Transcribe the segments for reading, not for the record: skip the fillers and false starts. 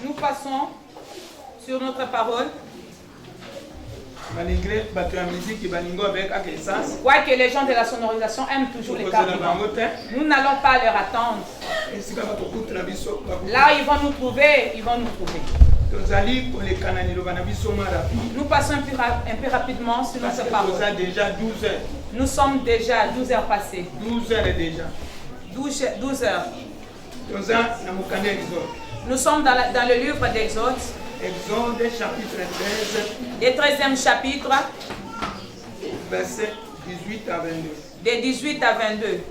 Nous passons sur notre parole. Quoique les gens de la sonorisation aiment toujours les carburants, nous n'allons pas leur attendre. Là, ils vont nous trouver, Nous passons un peu rapidement sur notre parole. Nous sommes déjà à 12 heures passées. 12 heures déjà. 12 heures. Nous sommes dans le livre d'Exode. Exode chapitre 13. Le 13e chapitre. Verset 18 à 22. De 18 à 22.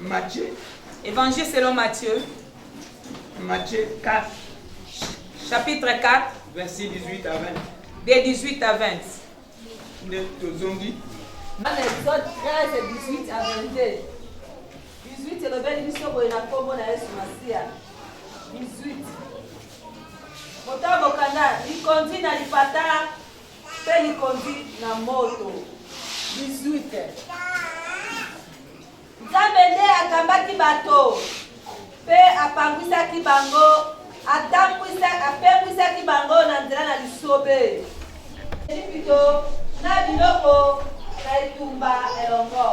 Matthieu. Évangile selon Matthieu. Matthieu 4. Chapitre 4. Verset 18 à 20. De 18 à 20. Tozongi. Exode 13, 18 à 22. 18, c'est le bel émission pour une accommode à Esmasia. 18. Motambo Kanda, il conduit dans l'ipata, puis il conduit dans la moto. 18. Nzambende akambaki bato, pe apangwisaki bango, apengwisaki bango na nzela na lisobe. Elipito na biloko na etumba elongo.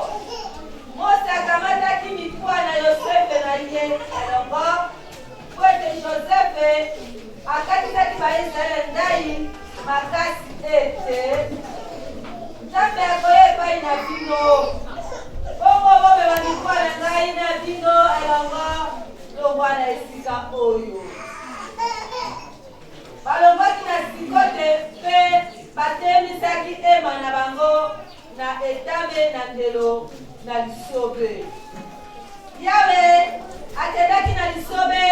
Mose akamataki mikuwa na Yosefe na ye elongo, po ete Josefe akatisaki baisraele ndai makasi ete Nzambe akoya epai na bino. Bongo bomema mikuwa na ngai na bino elongo longwa na esika oyo. Balongwaki na sikote mpe batemisaki ema na bango na etame na ndelo na lisobe. Yawe atendaki na lisobe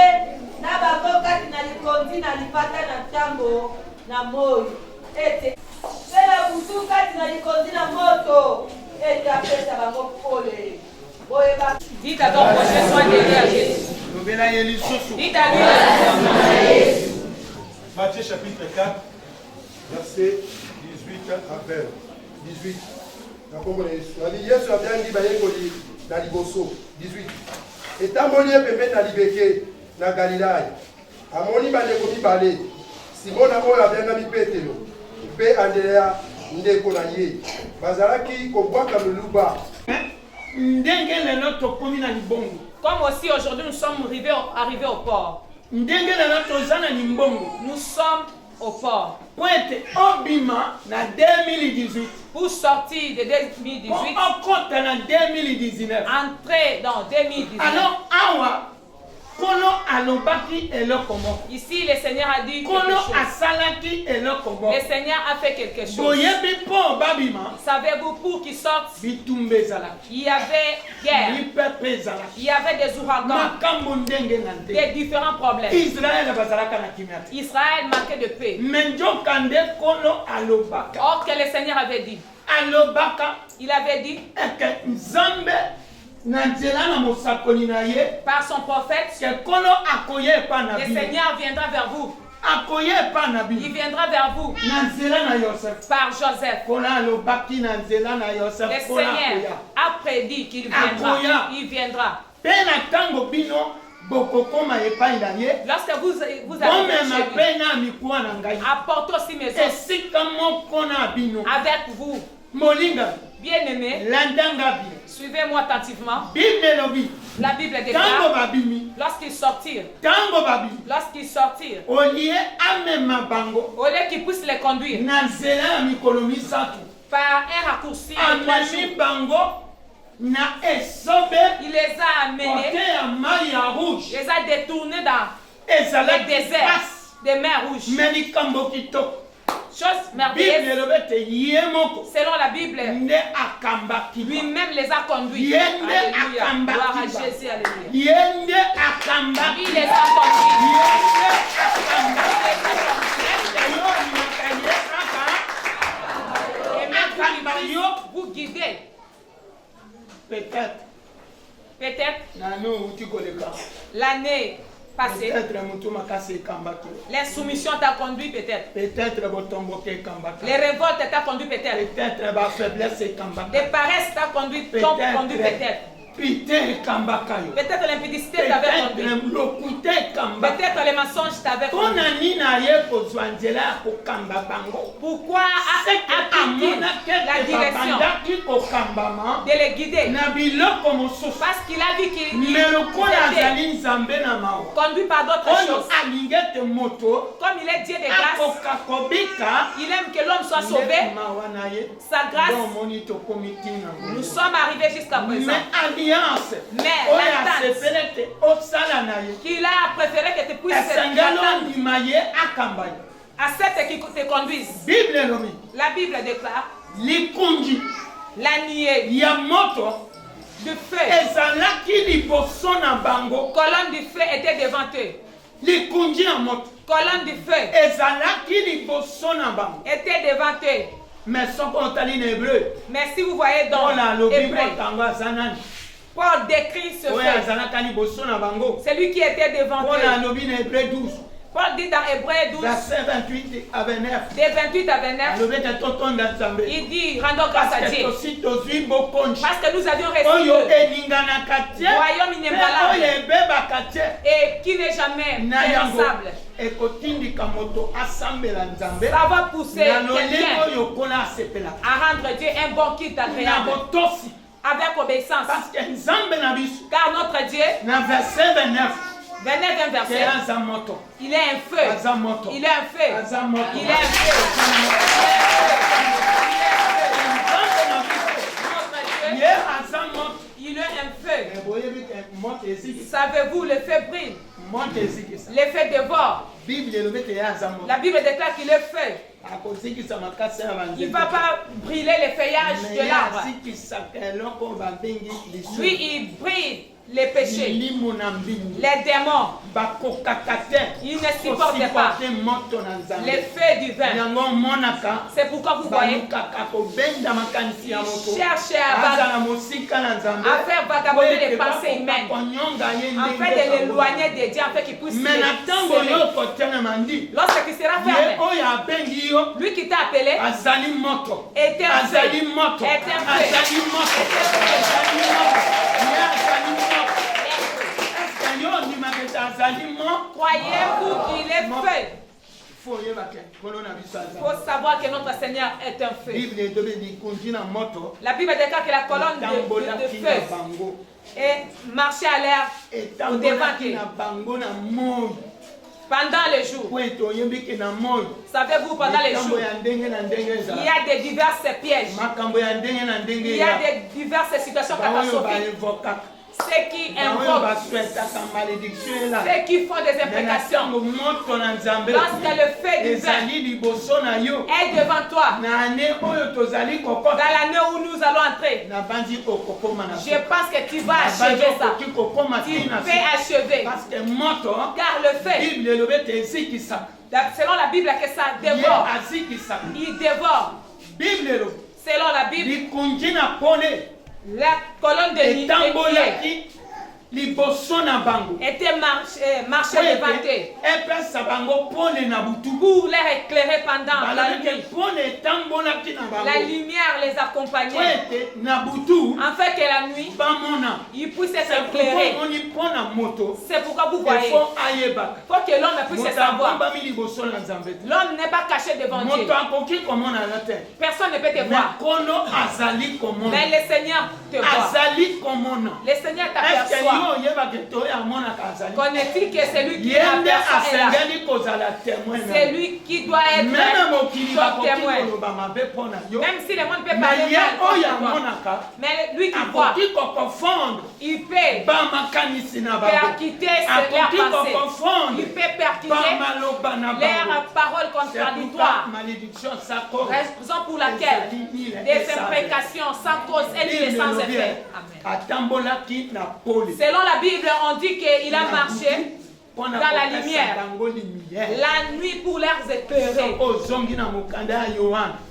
na bango kati na likondi na lipata na ntango na moyi ete mpe na butu kati na likondi na moto ete apesa bango pole. Dites à ton prochain soin d'aider à Jésus. Dites à lui. Matthieu chapitre 4, verset 18 à 20. 18. Yesu abiangi bayekoli na liboso. 18. Etamboli pembe na libeke na Galilaya. Amoni bandeko mibale. Simona oyo abiangami Petelo. Mpe Andrea ndeko na ye. Bazalaki kobwaka luba. Comme aussi aujourd'hui nous sommes arrivés au port. Nous sommes au port. Pour sortir de 2018. Entrer dans 2019. Ici, le Seigneur a dit quelque chose. Le Seigneur a fait quelque chose. Savez-vous pour qu'ils sortent? Il y avait guerre. Il y avait des ouragans. Des différents problèmes. Israël manquait de paix. Or que le Seigneur avait dit. Il avait dit. Par son prophète, le Seigneur viendra vers vous. Il viendra vers vous par Joseph. Le Seigneur a prédit qu'il viendra. Il viendra. Lorsque vous allez chez lui, apportez aussi mes os avec vous. Bien-aimé, suivez-moi attentivement. La Bible déclare, lorsqu'ils sortirent, au lieu qu'ils puissent les conduire par un raccourci de 3 jours, il les a amenés, les a détournés dans le désert des mers rouges. Chose merveilleuse. Selon la Bible, lui-même les a conduits. Alléluia. Gloire à Jésus. Alléluia. Il les a conduits. Et maintenant, vous guidez. Peut-être. L'année passée, l'insoumission t'a conduit peut-être. Les révoltes t'a conduit peut-être. Des paresses t'a conduit peut-être. Peut-être l'impudicité t'avait Peut-être les mensonges t'avaient conduit. Pourquoi a-t-il la direction de les guider? Parce qu'il a vu qu'il était conduit par d'autres choses. Comme il est Dieu de grâce, il aime que l'homme soit sauvé. Sa grâce, nous sommes arrivés jusqu'à présent. Mais l'attente qu'il a préféré que tu puisses accepte qui te conduise. La Bible déclare la nuée de feu. Colonne du feu était devant eux. Colonne du feu était devant eux. Mais si vous voyez dans Hébreu, Paul décrit ce fait. C'est lui qui était devant eux. Paul dit dans Hébreu 12, verset 28 à 29. Des 28 à 29, il dit rendons grâce à Dieu. Parce que nous avions reçu le royaume inébranlable et qui n'est jamais périssable. Ça va pousser quelqu'un à rendre Dieu un bon kit agréable avec obéissance. Car notre Dieu, verset 29, verset, il est un feu. Il est un feu. Il est un feu. Il est un feu. Savez-vous, le feu brille. Le feu dévore. La Bible déclare qu'il est feu. Il ne va pas brûler les feuillages de l'arbre. Lui, il brille les péchés, les démons. Ils ne supportent pas les feux du vin. C'est pourquoi vous voyez, ils cherchent à faire vagabonder les pensées humaines, afin de l'éloigner de Dieu, afin qu'il puisse se sauver. Lorsqu'il sera fermé, lui qui t'a appelé est un feu. Croyez-vous qu'il est feu? Il faut savoir que notre Seigneur est un feu. La Bible déclare que la colonne de feu est marchée à l'air au devant d'eux pendant le jour. Savez-vous, pendant les jours, il y a des diverses pièges. Il y a des diverses situations catastrophiques. Ceux qui invoquent, ceux qui font des imprécations, lorsque le feu du vin est devant toi, dans l'année où nous allons entrer, je pense que tu vas achever ça. Tu peux achever. Car le feu, selon la Bible, que ça dévore. Il dévore. Selon la Bible, la colonne de nuée était marché devant eux pour les éclairer pendant la nuit. La lumière les accompagnait afin que la nuit ils puissent être éclairés. C'est pourquoi vous voyez, il faut que l'homme puisse savoir. L'homme n'est pas caché devant Dieu. Personne ne peut te voir. Mais le Seigneur te voit. Le Seigneur t'aperçoit. Connais-tu que c'est lui qui aperçoit? C'est lui qui doit être ton témoin. Même si le monde peut parler mal, mais lui qui voit, il peut percuter leur pensée. Il peut percuter leurs paroles contradictoires. Raison pour laquelle des imprécations sans cause et ni sans effet. Selon la Bible, on dit qu'il a marché dans la lumière, la nuit pour les éclairer.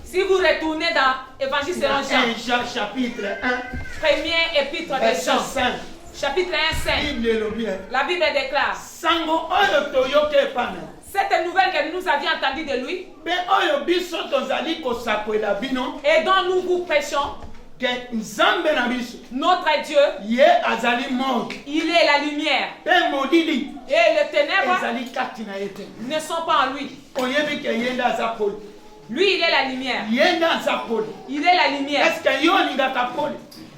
Si vous retournez dans Évangile selon Jean, chapitre 1, premier épître de Jean, chapitre 1, 5, la Bible déclare cette nouvelle que nous avions entendue de lui et dont nous vous prêchons, Notre Dieu, il est la lumière. Et les ténèbres ne sont pas en lui. Lui, il est la lumière. Il est la lumière.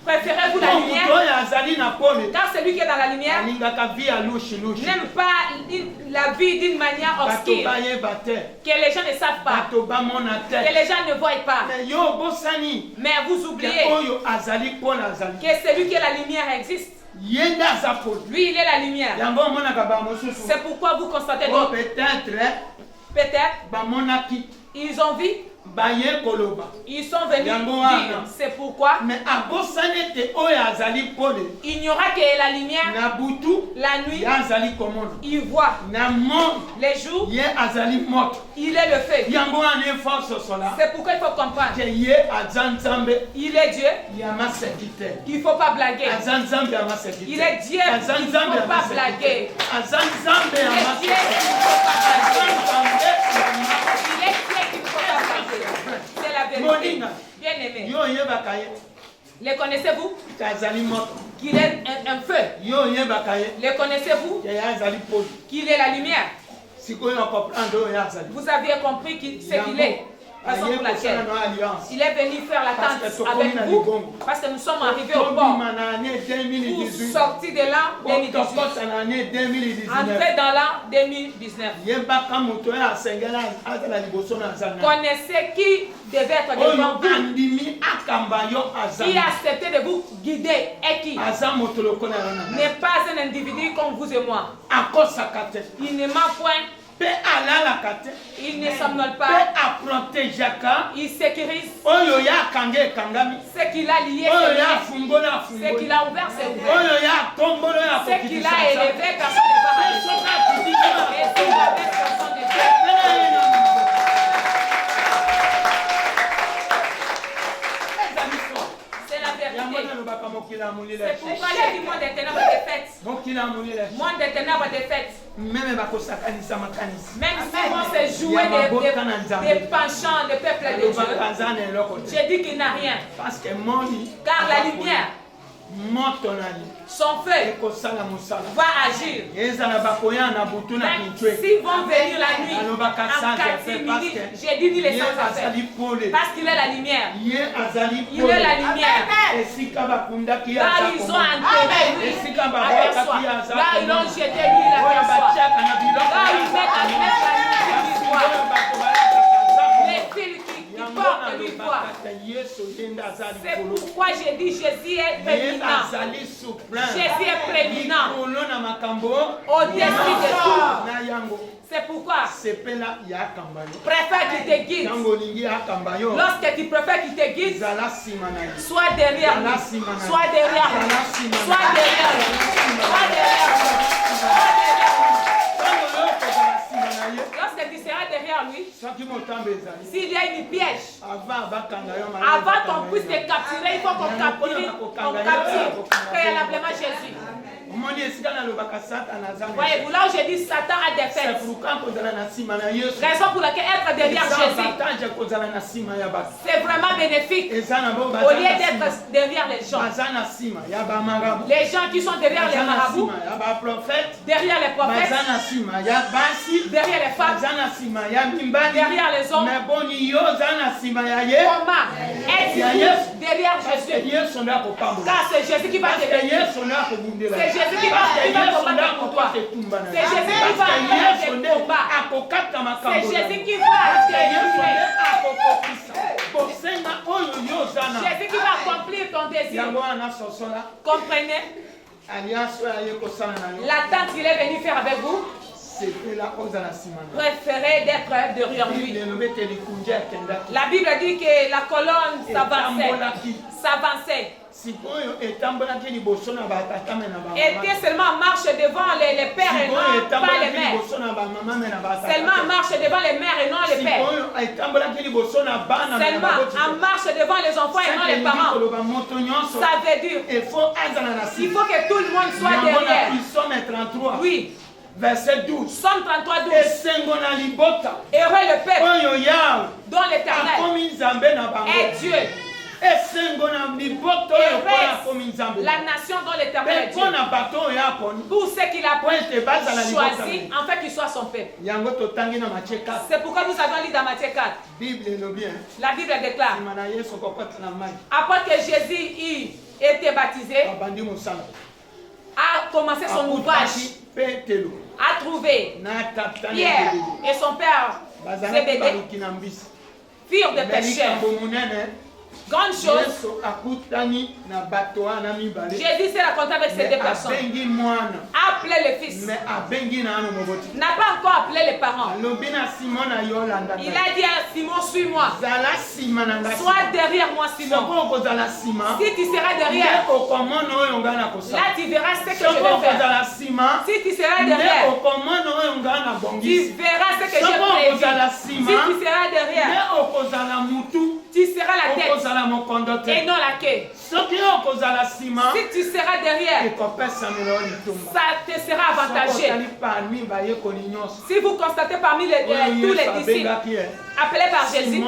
Préférez-vous la lumière? Car celui qui est dans la lumière n'aime pas la vie d'une manière obscure, que les gens ne savent pas, que les gens ne voient pas. Mais vous oubliez que celui qui est la lumière existe. Lui, il est la lumière. C'est pourquoi vous constatez donc peut-être ils ont vu. Ils sont venus dire, c'est pourquoi il n'y aura que la lumière, la nuit, il voit les jours, il est le feu. C'est pourquoi il faut comprendre, il est Dieu, il ne faut pas blaguer. Il est Dieu, il ne faut pas blaguer. Il est Dieu, il ne faut pas blaguer. C'est la vérité. Bien aimé. Les connaissez-vous? Qu'il est un feu. Les connaissez-vous? Qu'il est la lumière. Vous aviez compris ce qu'il est. Raison pour laquelle il est venu faire l'attente avec vous, parce que nous sommes arrivés au port pour sortir de l'an 2018, entrer dans l'an 2019. Connaissez qui devait être devant vous, qui a accepté de vous guider et qui n'est pas un individu comme vous et moi. Il ne ment point. Il ne somnole pas. Il sécurise. Ce qu'il a lié, ce qu'il a ouvert, c'est ouvert. Ce qu'il a élevé, personne ne va arrêter. Et s'il avait personne ne va. C'est la vérité. C'est pourquoi il y a du monde des ténèbres défaites. Monde des ténèbres défaites. Même si vont se jouer des penchants de peuple de Dieu, j'ai dit qu'il n'a rien. Car la lumière, son feu va agir. S'ils vont venir la nuit, en catimini, j'ai dit ni les sans affaires. Parce qu'il est la lumière. Il est la lumière. Là, ils ont enterré lui, aperçoit. Là, ils l'ont jeté lui, il aperçoit. Là, ils mettent à mettre la lumière du bois. Les fils qui portent lui voient. C'est pourquoi j'ai dit Jésus est prédominant. Jésus est prédominant au-dessus de tout. C'est pourquoi préfère qu'il te guide. Lorsque tu préfères qu'il te guide, sois derrière lui. Sois derrière lui. Sois derrière lui. Sois derrière lui. Lorsque tu seras derrière lui, s'il y a une piège, avant qu'on puisse te capturer, il faut qu'on capture préalablement Jésus. Voyez-vous, là où j'ai dit Satan a des fêtes. Raison pour laquelle être derrière Jésus, c'est vraiment bénéfique. Au lieu d'être derrière les gens. Les gens qui sont derrière les marabouts, derrière les prophètes, derrière les femmes, derrière les hommes. Comment être derrière Jésus? Car c'est Jésus qui va te bénir. C'est Jésus qui va combattre pour toi. C'est Jésus qui va faire tes combats. C'est Jésus qui va te Jésus qui va accomplir ton désir. Comprenez? L'attente qu'il est venu faire avec vous, préférez d'être derrière lui. La Bible dit que la colonne s'avançait. Était seulement en marche devant les pères et non pas les mères. Seulement en marche devant les mères et non les pères. Seulement en marche devant les enfants et non les parents. Ça veut dire il faut que tout le monde soit derrière. Oui. Verset 12. Somme 33, 12. Heureux le peuple dont l'Éternel est Dieu. la nation dont l'Éternel est Dieu. Pour ceux qu'il a choisi, en fait qu'il soit son peuple. C'est pourquoi nous avons lu dans Matthieu 4. La Bible déclare, après que Jésus était baptisé, a commencé son ouvrage, a trouvé Pierre et son père Zébédée, firent des pécheurs. Grande chose, Jésus s'est rencontré avec ces deux personnes. A appelé le fils. N'a pas encore appelé les parents. Il a dit à Simon, suis-moi. Sois derrière moi, Simon. Si tu seras derrière, là tu verras ce que je vais faire. Si tu seras derrière, tu verras ce que je prévu. Si tu seras derrière, tu seras la tête et non la queue. Si tu seras derrière, ça te sera avantagé. Si vous constatez parmi tous les disciples appelés par Jésus,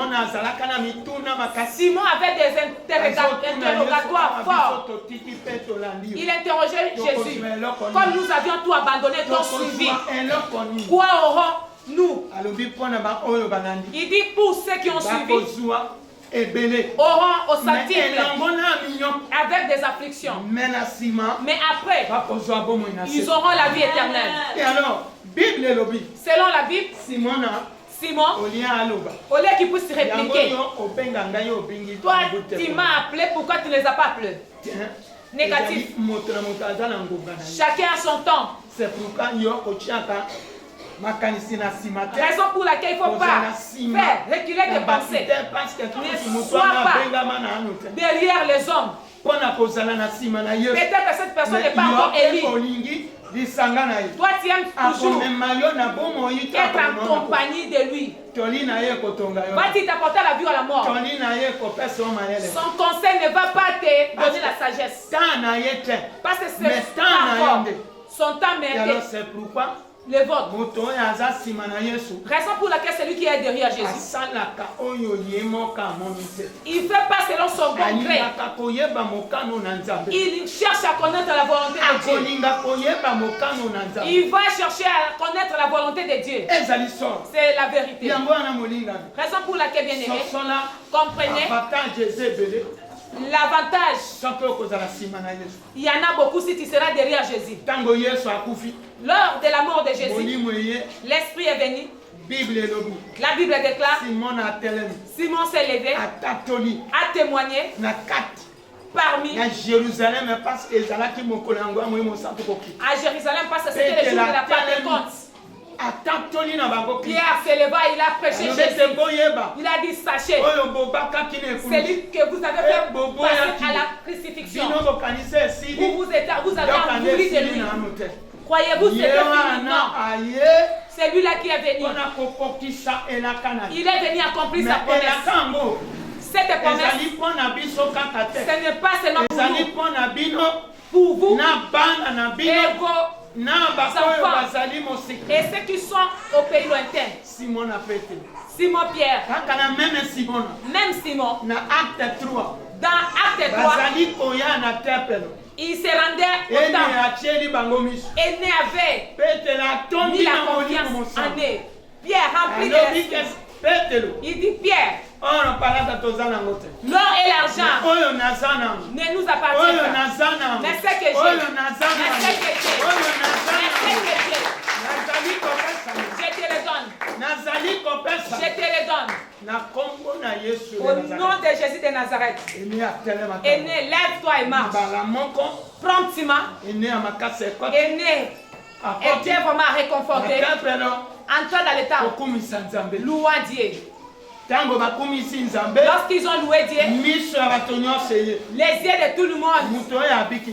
Simon avait des interrogatoires forts. Il interrogeait Jésus. Comme nous avions tout abandonné, tout suivi, quoi aurons-nous? Il dit pour ceux qui ont suivi, auront au centime avec des afflictions. Mais après, ils auront la vie éternelle. Et alors, selon la Bible, Simon, au lieu qu'il puisse répliquer, toi tu m'as appelé, pourquoi tu ne les as pas appelés? Négatif. Chacun a son temps. C'est pourquoi il y a raison pour laquelle il ne faut pas faire reculer tes pensées. Ne sois pas derrière les hommes. Peut-être que cette personne n'est pas encore élue. Toi, tu aimes toujours être en compagnie de lui. Va-t-il t'apporter la vie ou à la mort? Son conseil ne va pas te donner la sagesse. Parce que c'est pas encore son temps mérité. C'est pourquoi le vôtre. Raison pour laquelle celui qui est derrière Jésus, il ne fait pas selon son bon gré. Il cherche à connaître la volonté de Dieu. Il va chercher à connaître la volonté de Dieu. C'est la vérité. Raison pour laquelle, bien aimé, comprenez l'avantage. Il y en a beaucoup si tu seras derrière Jésus. Lors de la mort de Jésus, l'Esprit est venu. La Bible déclare, Simon s'est levé, a témoigné parmi à Jérusalem parce que c'était le jour de la Pentecôte. Pierre se leva, il a prêché Jésus. Il a dit, sachez, celui que vous avez fait passer à la crucifixion, vous avez envoûté de lui. Croyez-vous c'était fini? Non. Celui-là qui est venu, il est venu accomplir sa promesse. Cette promesse, ce n'est pas seulement pour vous, et vos enfants, et ceux qui sont au pays lointain. Simon Pierre, même Simon, dans Acte 3, il se rendait au temple et n'avait mis la confiance en eux. Pierre, rempli de l'esprit, il dit, Pierre, l'or et l'argent ne nous appartiennent pas. Mais c'est que j'ai, je te le donne. Je te le donne. Au nom de Jésus de Nazareth. Aîné, lève-toi et marche. Promptement. Aîné, était vraiment réconforté. Entre dans le temps. Louant Dieu. Lorsqu'ils ont loué Dieu, les yeux de tout le monde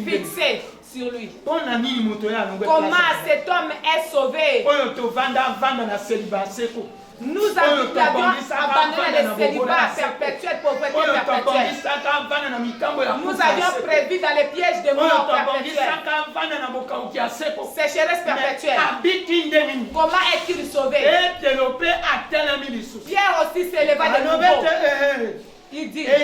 fixés sur lui. Comment cet homme est sauvé? Nous avions abandonné le célibat perpétuel, pauvreté perpétuelle. Nous avions prévu dans les pièges de mort perpétuelle, sécheresse perpétuelle. Comment est-il sauvé? Pierre aussi s'éleva de nouveau. Il dit qu'il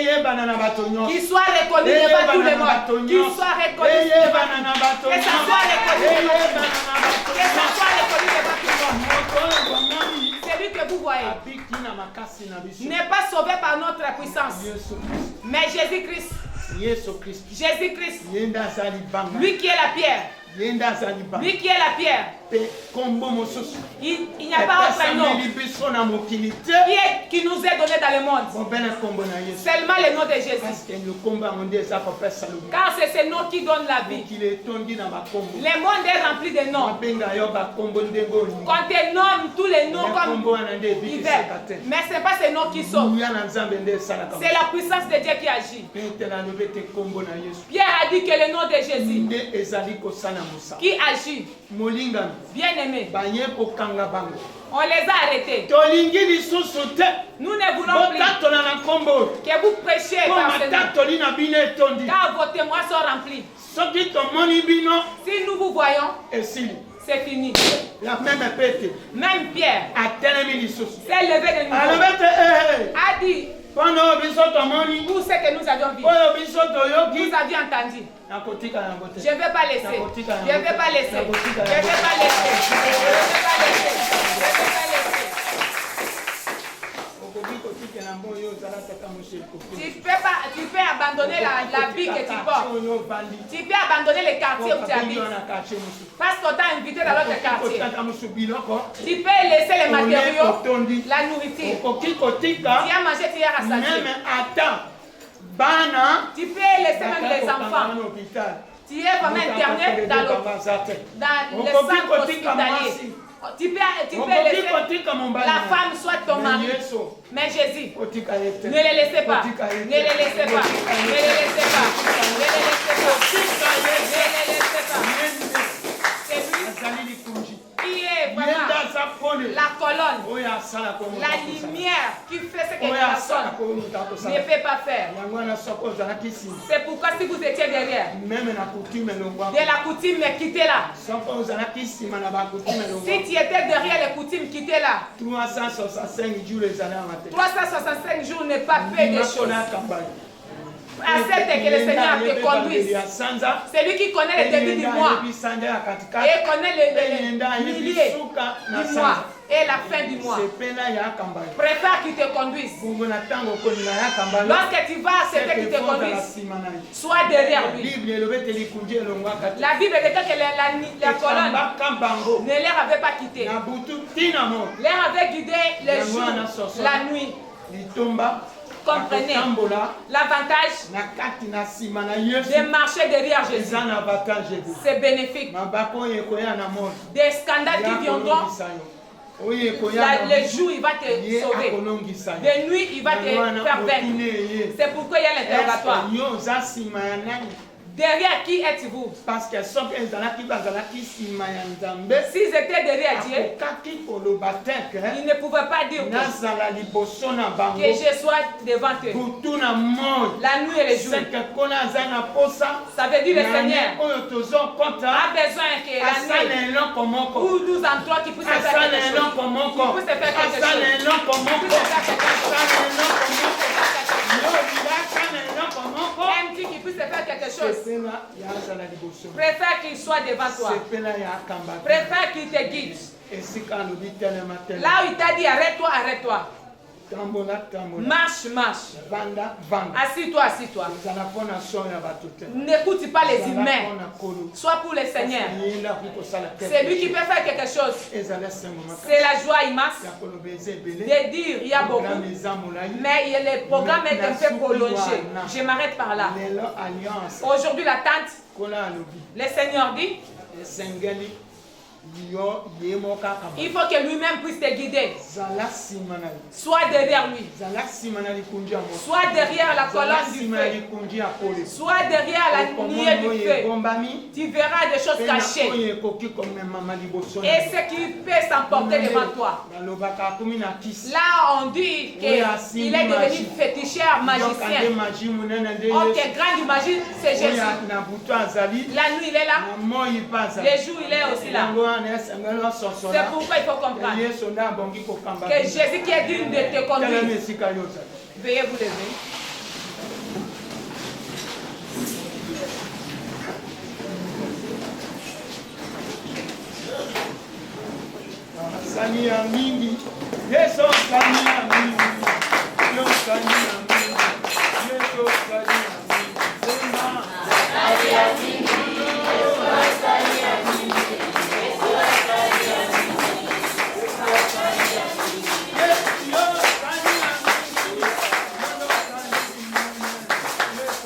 soit reconnu devant tout le monde. Qu'il soit reconnu devant tout le monde. Que ça soit reconnu devant tout le monde. Que ça soit reconnu devant tout le monde. Celui que vous voyez n'est pas sauvé par notre puissance, mais Jésus-Christ. Jésus-Christ. Lui qui est la pierre. Lui qui est la pierre. Il n'y a pas autre nom qui nous est donné dans le monde. Seulement le nom de Jésus. Car c'est ce nom qui donne la vie. Le monde est rempli de noms. Quand tu nommes tous les noms comme il veut. Mais ce n'est pas ce nom qui sauve. C'est la puissance de Dieu qui agit. Pierre a dit que le nom de Jésus qui agit. Bien-aimé. On les a arrêtés. Nous ne voulons plus que vous prêchiez par ce nom. Car vos témoins sont remplis. Si nous vous voyons, c'est fini. Même Pierre s'est levé de nouveau. A dit, tout ce que nous avions vu, nous avions entendu. Je ne vais pas laisser. Je ne vais pas laisser. Je ne vais pas laisser. Je ne vais pas laisser. Je ne vais pas laisser. Tu peux abandonner la vie que tu portes. Tu peux abandonner les quartiers où tu habites. Parce qu'on t'a invité dans l'autre quartier. Tu peux laisser les matériaux, la nourriture. Tu as mangé, tu as rassasié. Tu peux laisser même les enfants. Tu es vraiment interné dans le centre hospitalier. Tu peux laisser la femme soit ton mari. Mais Jésus, ne les laissez pas. Ne les laissez pas. Ne les laissez pas. Ne les laissez pas. Ne les laissez pas. C'est lui qui est vraiment la colonne, la lumière qui fait ce que personne ne peut pas faire. C'est pourquoi si vous étiez derrière, de la coutume, quittez-la. Si tu étais derrière les coutumes, quittez-la. 365 jours n'est pas peu de choses. Accepte que le Seigneur te conduise. C'est lui qui connaît le début du mois et connaît le milieu du mois et la fin du mois. Préfère qu'il te conduise. Lorsque tu vas accepter qu'il te conduise, sois derrière lui. La Bible dit que la colonne ne leur avait pas quitté. Leur avait guidé le jour, la nuit. Comprenez l'avantage de marcher derrière Jésus. C'est bénéfique. Des scandales qui viendront, le jour il va te sauver. De nuit il va te faire vaincre. C'est pourquoi il y a l'interrogatoire. Derrière qui êtes-vous? Parce que s'ils étaient derrière Dieu, ils ne pouvaient pas dire que je sois devant eux. La nuit et le jour. Ça veut dire le Seigneur a besoin que la nuit ou 12 en 3 qui puissent faire quelque chose. Même qui puisse faire quelque chose. Préfère qu'il soit devant toi. Préfère qu'il te guide. Là où il t'a dit arrête-toi, arrête-toi. Marche, marche. Assis-toi, assis-toi. N'écoute pas les humains. Sois pour le Seigneur. C'est lui qui peut faire quelque chose. C'est la joie immense de dire il y a beaucoup. Mais le programme est un peu prolongé. Je m'arrête par là. Aujourd'hui, la tente, le Seigneur dit il faut que lui-même puisse te guider. Sois derrière lui. Sois derrière la colonne du feu. Sois derrière la nuée du feu. Tu verras des choses cachées. Et ce qui peut s'emporter devant toi. Là, on dit qu'il est devenu féticheur, magicien. Oh, quelle grande magie, c'est Jésus. La nuit, il est là. Le jour, il est aussi là. C'est pourquoi il faut comprendre que Jésus qui est digne de te conduire. Veuillez vous lever. Sania mingi, Yeso Sania mingi, Yo Sania mingi, Yeso Sania mingi, Sema Sania mingi, Yeso Sania mingi, Yeso Sania mingi, Yeso Sania mingi, Yeso Sania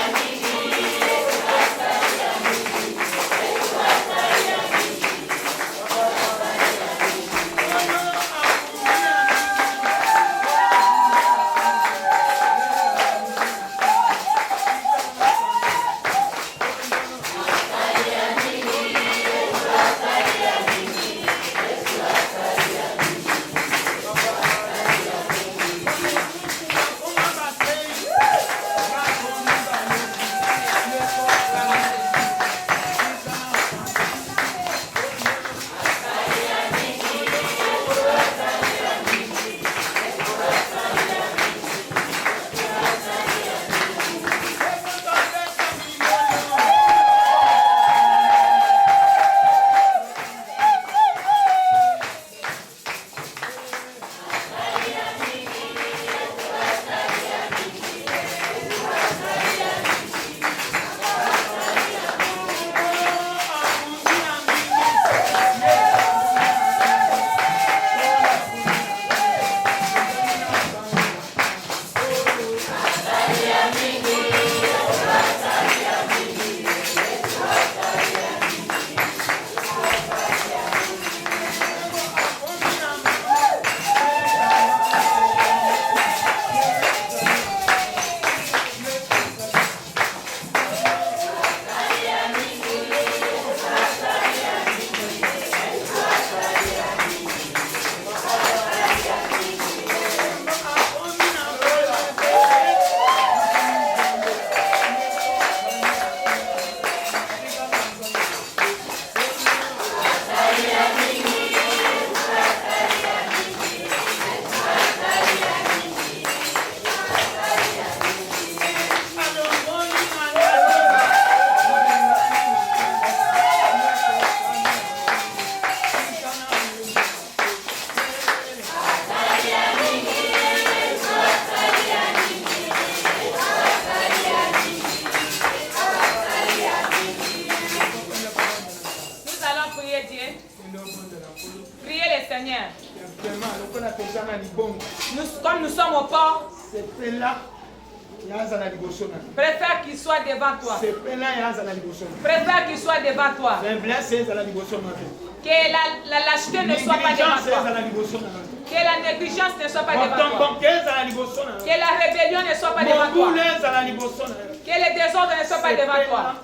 mingi, Comme nous sommes au port, préfère qu'il soit devant toi. Préfère qu'il soit devant toi. Que la lâcheté ne soit pas devant toi. Que la négligence ne soit pas devant toi. Que la rébellion ne soit pas devant toi. Que le désordre ne soit pas devant toi.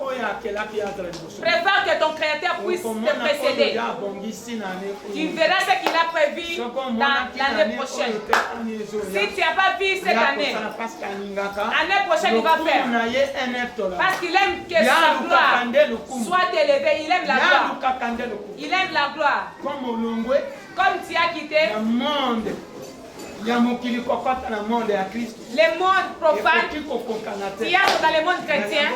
Préfère que ton Créateur puisse te précéder. Tu verras ce qu'il a prévu dans l'année prochaine. Si tu n'as pas vu cette année, l'année prochaine il va faire. Parce qu'il aime que sa gloire soit élevée. Il aime la gloire. Il aime la gloire. Comme tu as quitté le monde profane, tu as dans le monde chrétien,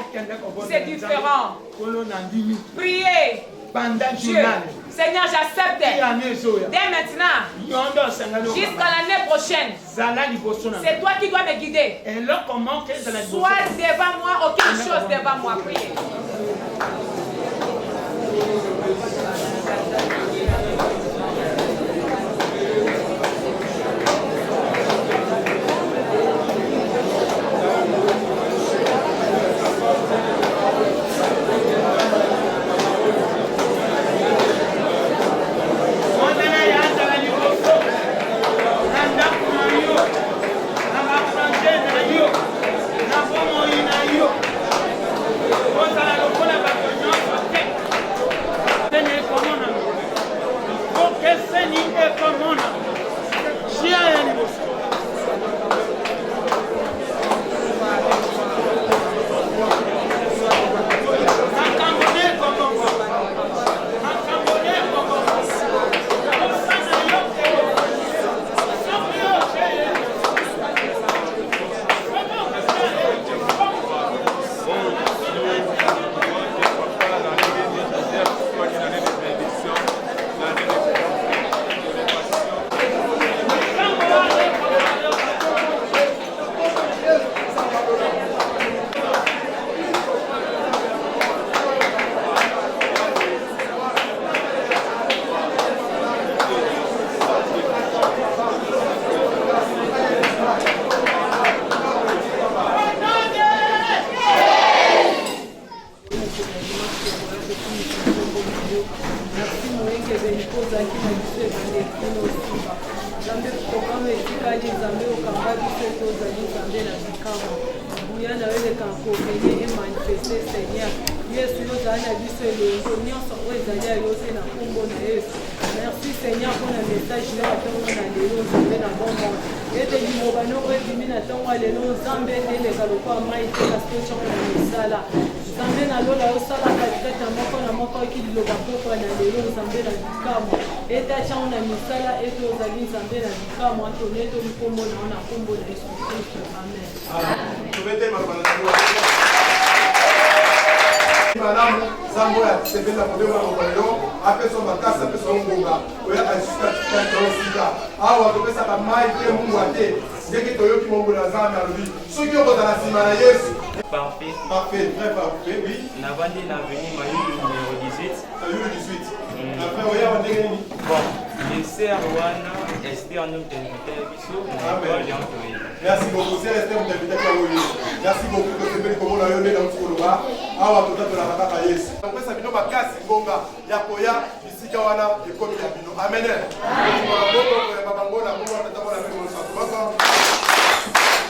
c'est différent. Priez. Dieu, Seigneur, j'accepte dès maintenant jusqu'à l'année prochaine. C'est toi qui dois me guider. Sois devant moi, aucune chose devant moi. Priez. Yo, Merci moyenge benikoza kina biso ebandekino osimba nzambe programme etikali nzambe okamba biso tozali nzambe na bikama buya na weleka kokende emanifeste seigneur yesu yo ozali na biso elongo nyonso oyo ezali ya yo te na nkombo na yesu merci seigneur mpona message na ntongo na lelo nzambe na bombo ete liloba noko ebimi na ntongo ya lelo nzambe eleka lokwa mai te kasi totyoko na misala nzambe na lola osalaka likata moko na moko eki liloba pokwa na lelo nzambe na bikamwa ete atyango na misala ete ozali nzambe na bikamwa tone tolikombo nao na nkombo na yesu kristo amen. Madame Zambo ya sebela modelo wa mobalo apeso makasa apeso ngonga oya asika tsika awa to pesa ka mai te mungu ate ndeke toyoki mongo na zamba lobi soki okozala sima na Yesu parfait très parfait oui na bandi na venir mayulu numéro 18 mayulu 18 après oya wa ndenge nini bon les sœurs wana Esther nous invité biso na quoi j'ai entendu. Merci beaucoup c'est Esther nous invité kwa wewe merci beaucoup que c'est bien comme on a yone na mfuluba awa tota la kaka Yesu donc ça bino makasi ngonga ya koya bisika wana ekomi ya bino amen amen bongo ya babango na bongo tata bona mbele mwa sato bako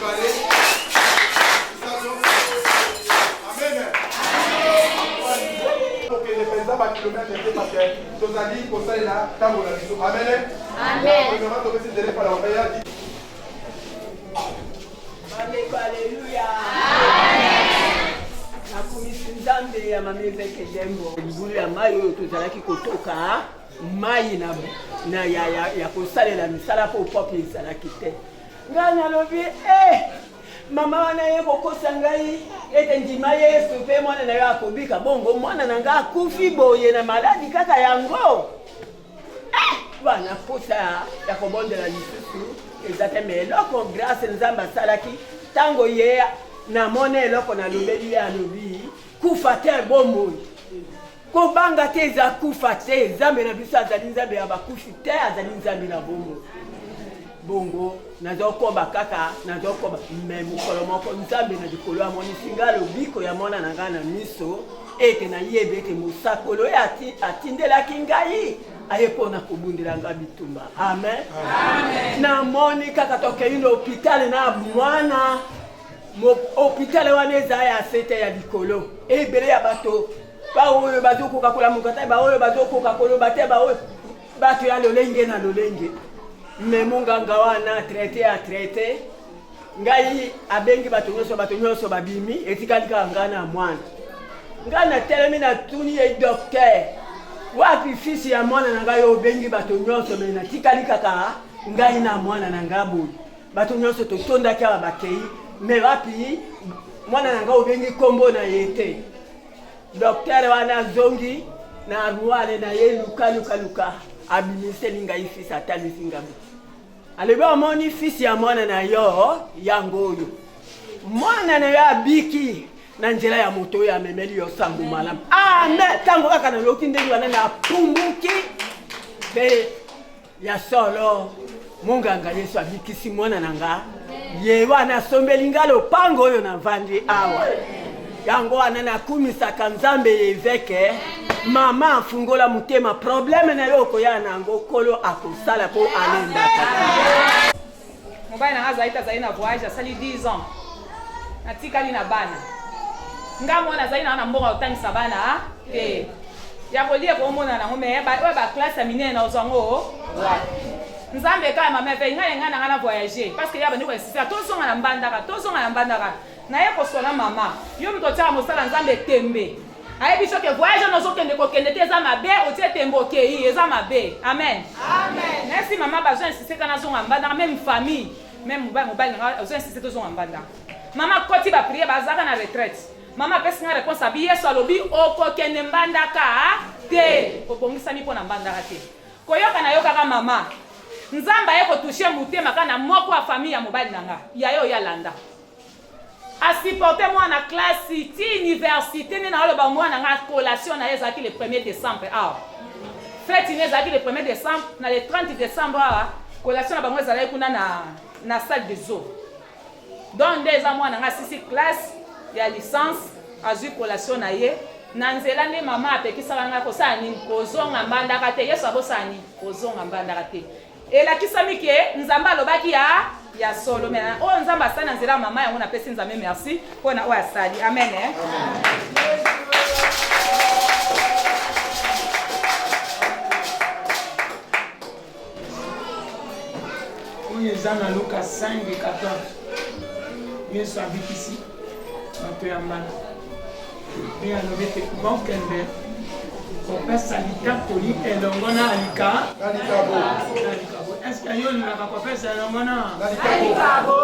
bale sato amen donc les présidents ba kilomètre était parce que tozali kosalela tango na biso amen amen vraiment to besi dele para oya Alléluia. Nakumisi nzambe ya mameze kedembo libulu ya mai oyo tozalaki kotoka mai na ya kosalela misala mpo pope ezalaki te ngai nalobi mama wana ye kokosa ngai ete ndima yesu mpe mwana na yo akobika bongo mwana na ngai akufi boye na maladi kaka yango bana posa ya kobondela lisusu eza te me eloko grâce nzambe asalaki ntango ye namona eloko nalobeli ye alobi kufa te bomoi kobanga te eza kufa te nzambe na biso azali nzambe ya bakufi te azali nzambe na bomoi bongo nazokoba kaka nazokoba me mokolo moko nzambe na likolo amonisi ngai lobiko ya mwana na ngai na miso ete nayebi ete mosakolo oyo atindelaki ngai aye mpona kobundela ngai bitumba amen namoni kaka tokei na hopitale na mwana hopitale wana eza ya sete ya likolo ebele ya bato baoyo bazokoka kolamuka te baoyo bazokoka koloba te baoyo bato ya lolenge na lolenge me monganga wana traité ya traité ngai abengi bato nyonso babimi etikali kaka ngai na mwana ngai natelemi natuni ye docteur wapi fisi ya mwana na ngai obengi bato nyonso me natikali kaka ngai na mwana na ngai boye bato nyonso totondaki awa bakei me wapi mwana na ngai obengi kombo na ye te docteur wana zongi na ruale na ye luka abimiseli ngai fisi atalisi ngambi alobi omoni fisi ya mwana na yo yango oyo mwana na yo abiki na nzela ya moto oyo amemeli yo sango malamu amen ntango kaka naloki ndenge wana napumbuki mpe ya solo monganga yesu abikisi mwana na nga ye wana asombeli nga lopango oyo navandi awa yango wana nakumisaka nzambe eveke mama afungola motema probleme na yo okoya nango kolo akosala mpo alendaka mobali na nga azali na voyage asali 10 ans natikali na bana nga mwana azali na wana mbongo otangisa bana te ya kolia komona nango me oyo baklasse ya minene na ozwango nzambe kaka mama ve ngai na nga na voyager parce que ya bandeko insisté tozonga na mbandaka naye kosola mama yo moto otiaka mosala nzambe tembe ayebi soki voyage wana ozokende kokende te eza mabe otie tembe okei eza mabe amen merci mama bazo insisté kana nazonga mbandaka même famille même mobali nanga ozo insisté tozonga mbandaka mama koti bapriere bazaka na retraite mama apesi nga réponse abi yesu alobi okokende mbandaka te obongisami mpo na mbandaka te koyoka na yo kaka mama nzambe aye kotushe motema kaka na moko ya famille ya mobali nanga ya yo yalanda asiporte mwana classe ti université nde na oloba mwana nga collation na ye ezalaki le 1er décembre awa fête ne ezalaki le 1er décembre na le 30 décembre awa collation na bango ezalaki kuna na salle des eaux donc nde eza mwana nga sisi classe ya licence azwi collation na ye nanzela nde mama apekisaka nga kosala nini kozonga mbandaka te yesu abosala nini kozonga mbandaka te elakisami ke nzambe alobaki ya solo me oyo nzambe asali na nzela ya mama yango napesi nzambe merci mpona oyo asali amen oyo eza na luka 5:14 yesu abikisi bato ya mbala mpe alobi ete bokende kopesa litatoli elongo na alikabo eske yo olingaka kopesa elongo na alikabo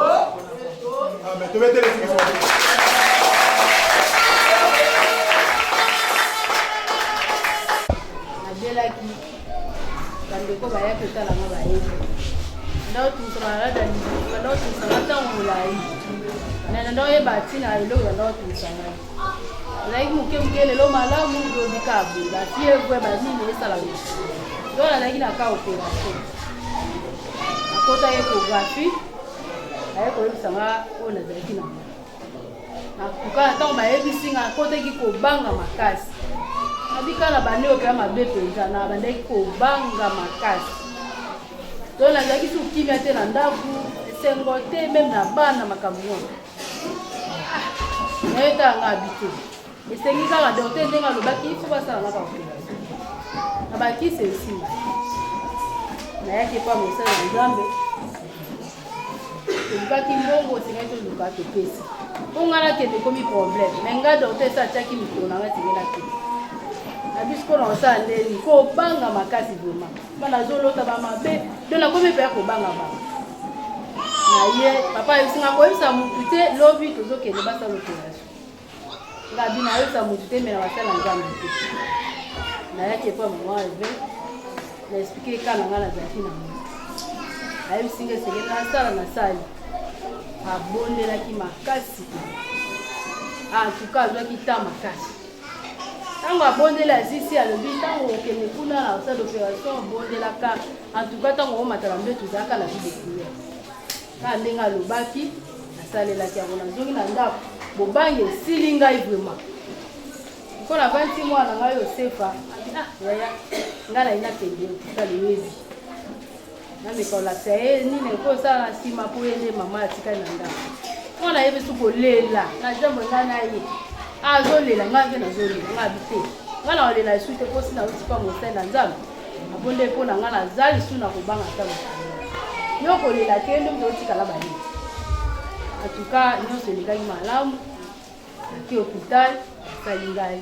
nadelaki bandeko baya kotalanga bayebi ndaotumisaka ndaotumisaka ntango molai nandaoyeba ntina eloko yandaotumisanga ezalaki moke lelo malamu lobika boye bafievre banini esala do nazalaki na ka opération nakota échographie aye koyebisanga oyo nazalaki nango nakuka na ntango bayebisinga nakotaki kobanga makasi nabika na bandeoke ya mabe mpenza na bandaki kobanga makasi to nazalaki su kimia te na ndako esengo te meme na bana makambo wana nayetanga habite esengi kaka docteur ndenge alobaki ifo basala naka opération na bakisi esimba nayaki epa mosala na nzambe tolukaki mbongo osengaki toluka topesi mpo nga nakende ekomi problème me nga docteur esa atiaki mikolo nanga esengela te nabiso mpona osala ndeni kobanga makasi vraimen mpa nazolota bamabe do nakomi mpe ya kobanga banga na ye papa ayebisinga koyebisa motu te lobi tozokende basala opération nga bino ayosa motu te mena basala nzambe te nayaki epa mama eve na explike eka na nga nazalaki na mo ayebisinga esengeli nasala nasali abondelaki makasi antuka azwaki ta makasi ntango abondela asisi alobi ntango okende kuna na osala opération obondelaka antuka ntango omatala mbe tozalaka na vie de prière kaka ndenge alobaki nasalelaki yango nazongi na ndako bobangi esili ngai vraimen mpo na 26 mwana na ngai yosefa yaya ngai nayi nakende otikala yebi namikaolakisa ye nini ekosala na nsima mpo ye nde mama atikali na ndako mwana yebi su kolela na jambo ngai na ye azolela ngai mpe nazolela ngai abi te ngai na olela esu te mposi nautika mosali na nzambe abonde mpo na ngai naza lisu na kobanga ta mosali yo kolela te nde moto otikala baye atuka nyonso elekaki malamu aki hôpital asali ngai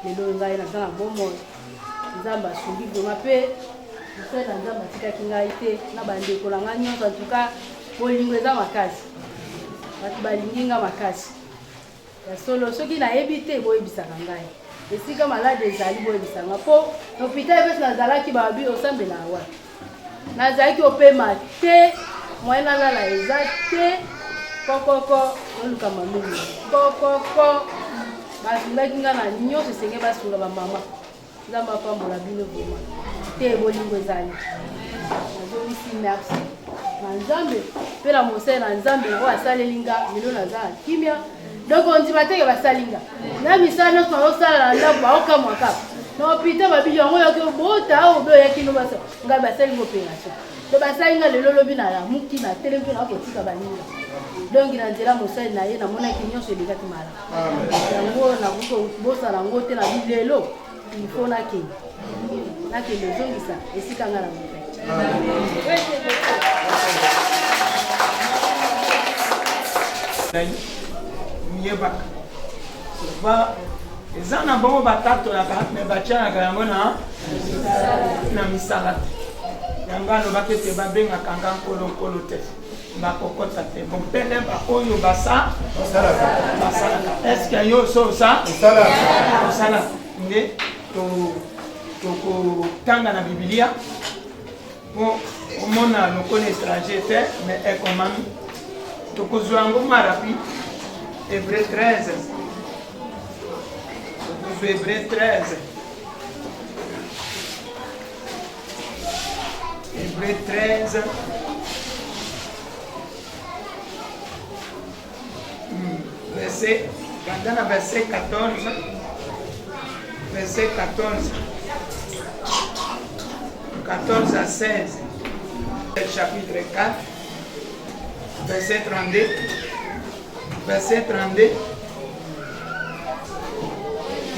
lelo ngai naza na bomoi nzambe asungi vraimen mpe mosali na nzambe atikaki ngai te na bandeko na ngai nyonso atuka bolingo eza makasi bato balingi nga makasi ya solo soki nayebi te boyebisaka ngai esika malade ezali boyebisanga mpo na hôpital epesi nazalaki babi osambela awa nazalaki opema te moyen nalala eza te kokoko olukama mingi kokoko basungaki nga na nyonso esenge basunga bamama nzambe apambola bino vraimen te bolingo ezali nazongisi merci na nzambe mpe na mosali na nzambe oyo asaleli nga lelo naza na kimia donc ondima teke basali nga na misala nyonso nazosala na ndako baokamwa kaka na hôpital babili yango yoki bota oyo oyoyaki no ngai basali nga opération to basali nga lelo lobi na lamuki na telemi mpe nakotika baninga donk na nzela mosali na ye namonaki nyonso elekaki malamu yango nakoki kobosana yango te na bilelo ilfo nakende ezongisa esika nga na motai miyebaka souvent eza na bango batatolaka me batianaka yango na misala te yango alobaki ete babengaka nga nkolo te bakokota te bompele baoyo basalaka eske yo so osala nde tokotanga na bibilia mpo omona lokolo étranger te mais ekomami tokozwa yango marapi Hébreu 13. Hébreu 13. Hébreu 13. Verset Dans le verset 14. Verset 14. 14 à 16. Chapitre 4. Verset 32. Verset 32.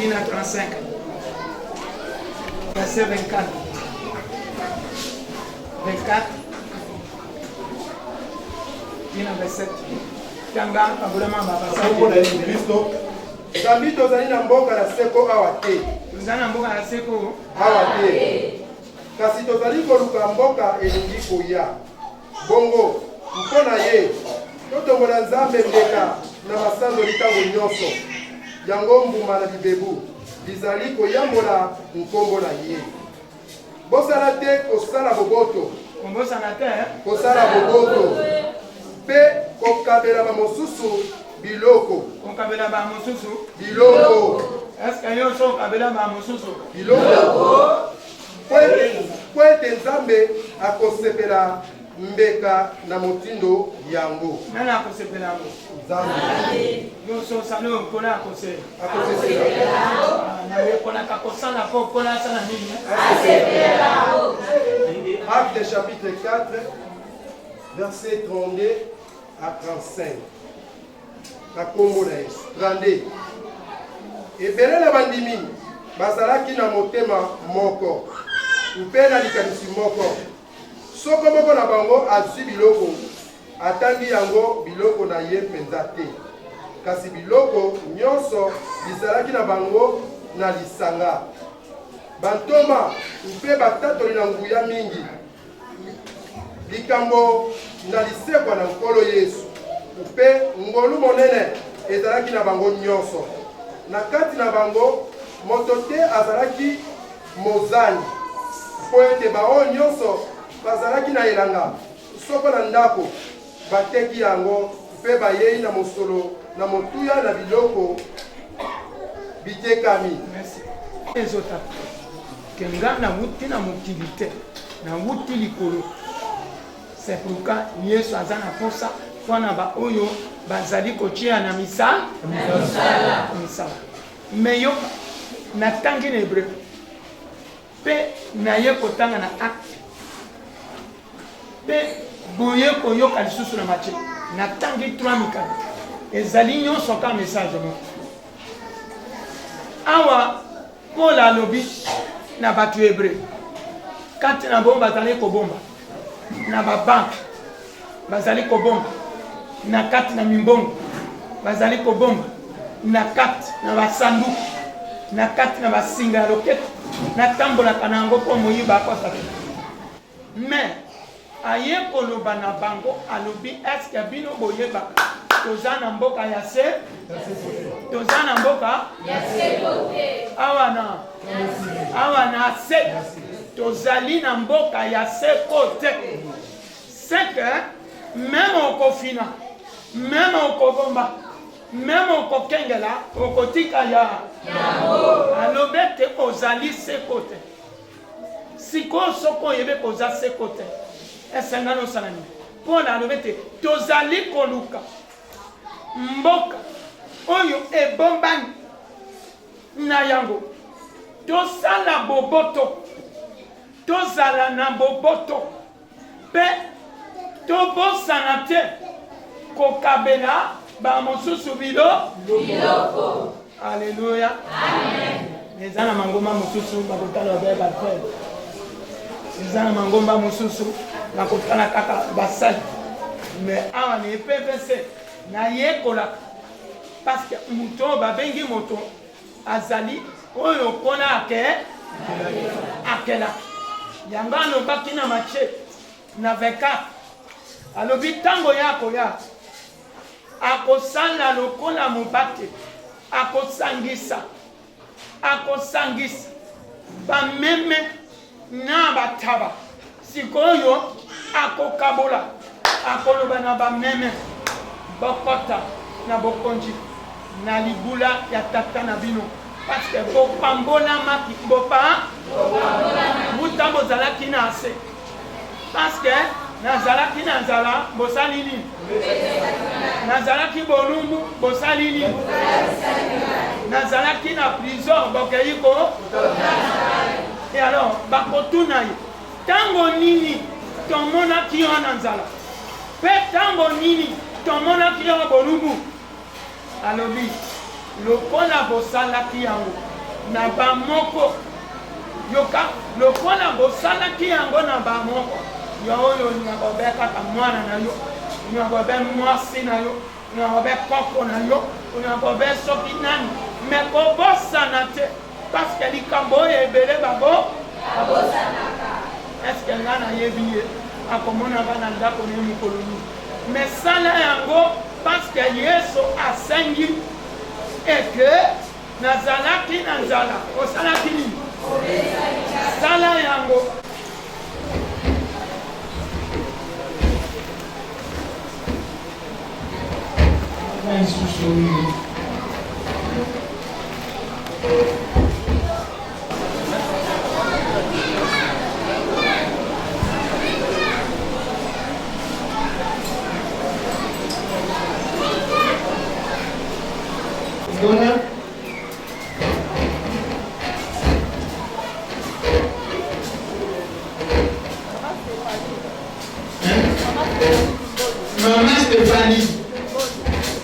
Il y a 35. Verset 24. 24. Il y a 27. Tanga kabulama baba Kristo. Zambi tozali na mboka na seko awa te. Tozali na mboka na seko awa te. Kasi tozali koluka mboka elingi koya. Bongo mpona ye totombola Nzambe mbeka na masanzo litango nyonso. Yango mbuma na bibebu bizali koyambola nkombo na ye. Bosala te kosala boboto. Kosala boboto. Pe kokabela ba mosusu biloko. Kokabela ba mosusu biloko. Est-ce que yo so kabela ba mosusu biloko? Kwete Nzambe akosepela mbeka na motindo yango. Nana akosepela yango. Nzambe. Yo so salo kola akosepela. Na ye kola kakosana ko kola sana nini? Akosepela. Acte chapitre 4 verset 32 à 35. Na kombo na Yesu. 32. Ebele na bandimi bazalaki na motema moko. Mpe na likanisi moko. Soko moko na bango azwi biloko. Atangi yango biloko na ye mpenza te. Kasi biloko nyonso bizalaki na bango na lisanga. Bantoma mpe batatoli na nguya mingi. Likambo na lisekwa na nkolo Yesu. Mpe ngolu monene ezalaki na bango nyonso. Na kati na bango moto te azalaki mozani. Po ete bao nyonso bazalaki na elanga. Soko na ndako bateki yango mpe bayei na mosolo na motuya na biloko bitekami. Merci. Ezota kenga na wuti na mokilite na wuti likolo. C'est pourquoi Yesu azana posa wana ba oyo bazali kotia na misala. Mais yo na tangi na hébreu pe na ye kotanga na acte pe boye koyoka lisusu na Matthieu na tangi 3 mikano ezali nyonso ka message mo awa Paul alobi na batu hébreu kati na bomba bazali kobomba na babanke bazali kobomba na kati na mimbongo bazali kobomba na kati na basanduku na kati na basinga ya loketo na tambolaka na yango mpo moyiba akosaka. Mais aye koloba na bango alobi eske bino boyebaka toza na mboka ya se toza na mboka ya se awa na se tozali na mboka ya se kote. C'est que même okofina même okobomba même okokengela okotika ya alobe te ozali se kote. Sikoyo soko oyebe koza se kote esengana osala nini? Mpona alobe te tozali koluka mboka oyo ebombani na yango tosala boboto tozala na boboto pe tobosana te kokabela ba mosusu biloko. Alléluia. Amen. Eza na mangomba mosusu bakotala babe bafere. Eza na mangomba mosusu bakotala kaka basali. Mais awa na PVC na yekola parce que muto babengi moto azali oyo pona akela yango alobaki na Matthieu na 24 alobi ntango yako ya akosala lokola mobate akosangisa bameme na bataba sikoyo akokabola akoloba na bameme bokota na bokonji na libula ya tata na bino parce que bopambolamaki buta bozalaki na ase parce que nazalaki na nzala bosali nini nazalaki bolumbu bosali nini nazalaki na prison bokei ko et alors bakotuna ye ntango nini tomonaki yo na nzala mpe ntango nini tomonaki yo bolumbu alobi lokola bosalaki yango na bamoko yoka lokola bosalaki yango na bamoko yo oyo olinga kobe kaka mwana na yo olinga kobe mwasi na yo olinga kobe koko na yo olinga kobe soki nani me kobosana te parceke likambo oyo ebele babosanaka eske nga nayebi ye akomonaka na ndako ne mokolo nini me sala yango parceke yesu asengi eke nazalaki na nzala osalaki nini sala yango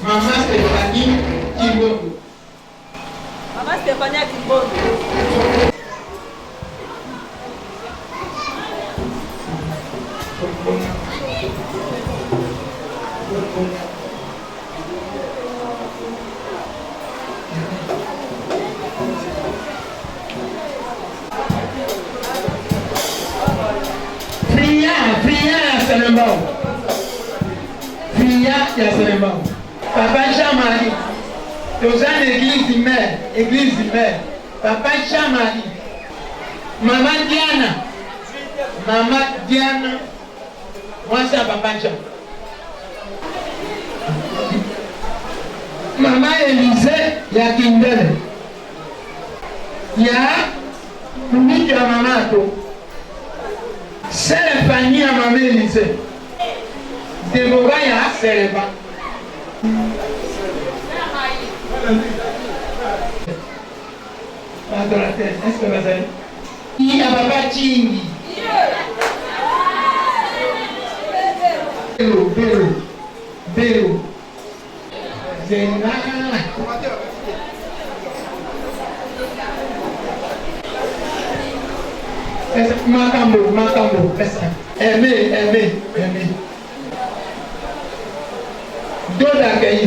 Maman Stéphanie Kimbondo. Maman Stéphanie Kimbondo. Papa Jean-Marie, nous avons l'église du maire, Papa Jean-Marie, Maman Diana, moi c'est Papa Jean. Maman Élisée, il y a Kindele. Il y a Miki à Maman. C'est la famille à Maman Élisée. Déborah, il y a Sereba. Adorateur, est-ce que vous avez? Il y a Papa Chingi. Béo. Zena. Macambo. Aimé. Doda Gaï.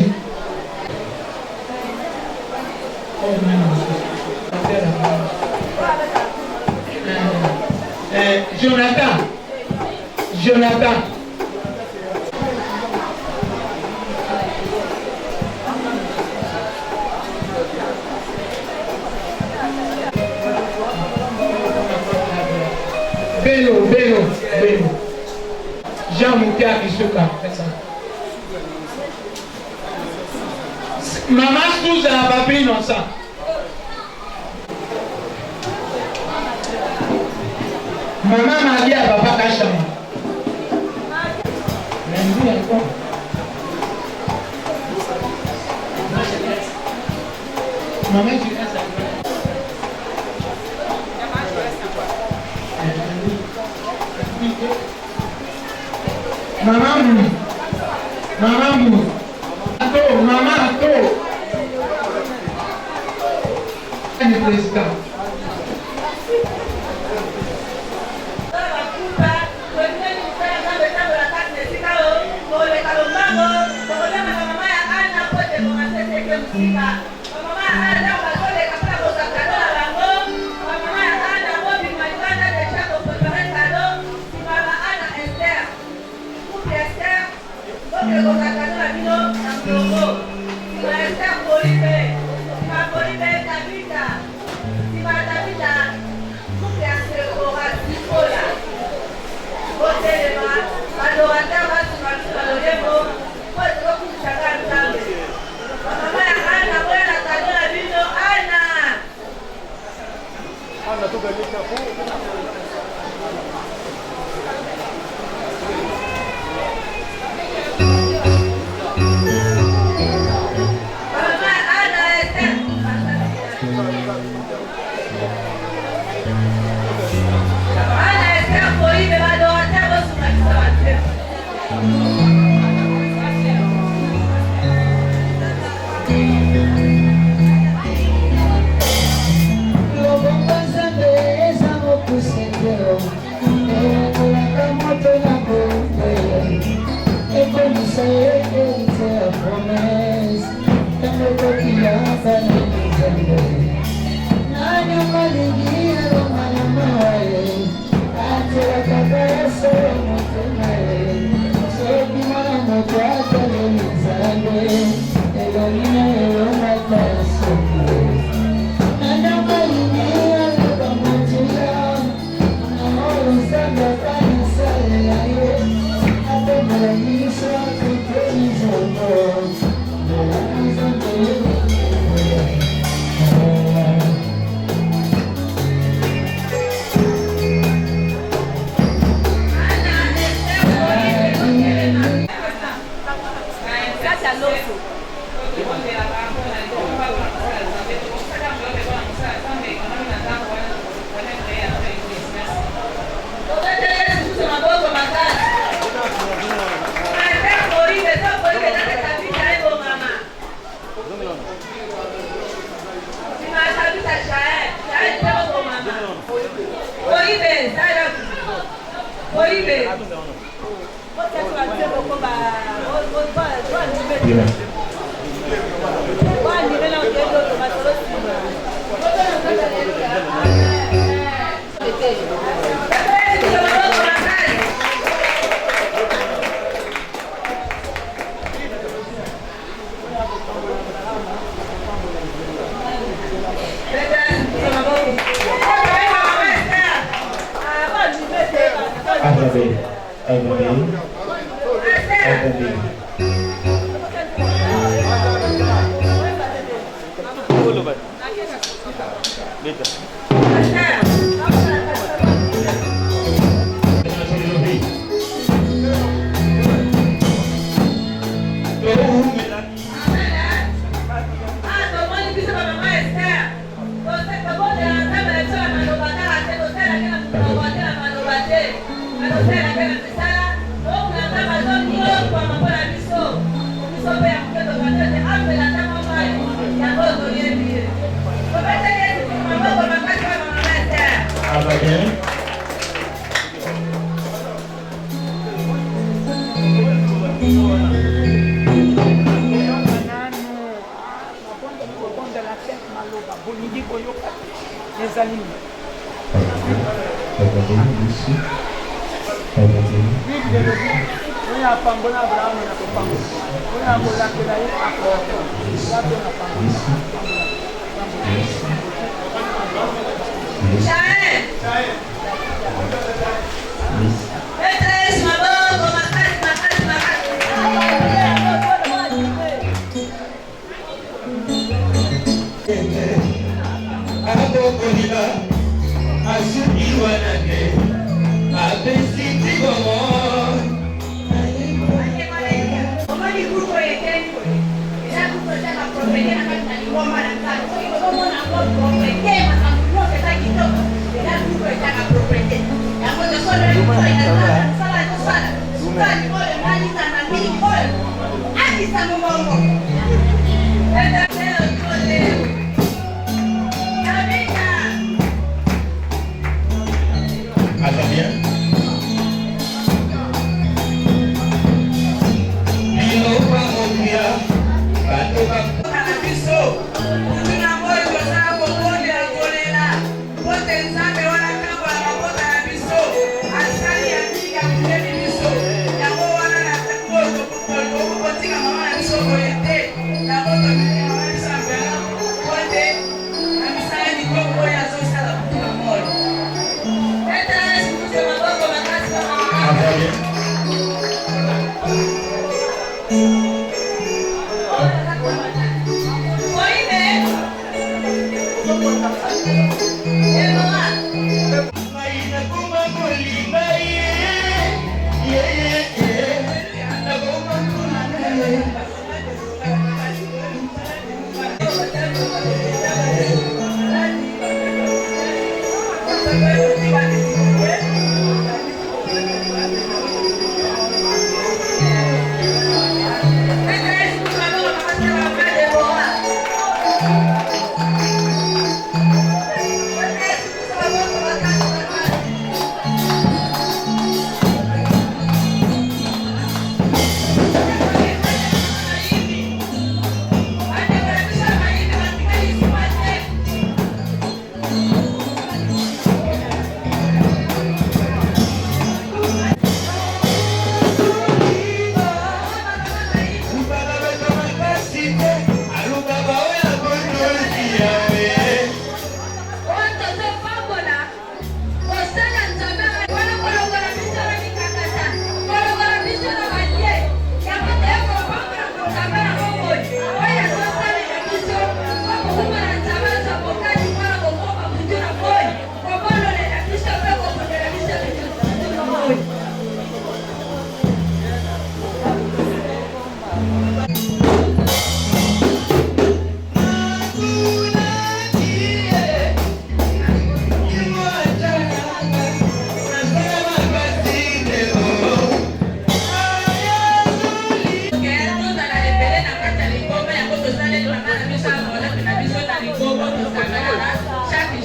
Jonathan. Bello. Jean Moukia Kisuka. Maman Souza n'a pas pris dans ça. Maman m'a dit à Papa Kachama. Lundi encore. Maman, tu restes à Maman Mou. Maman, le président.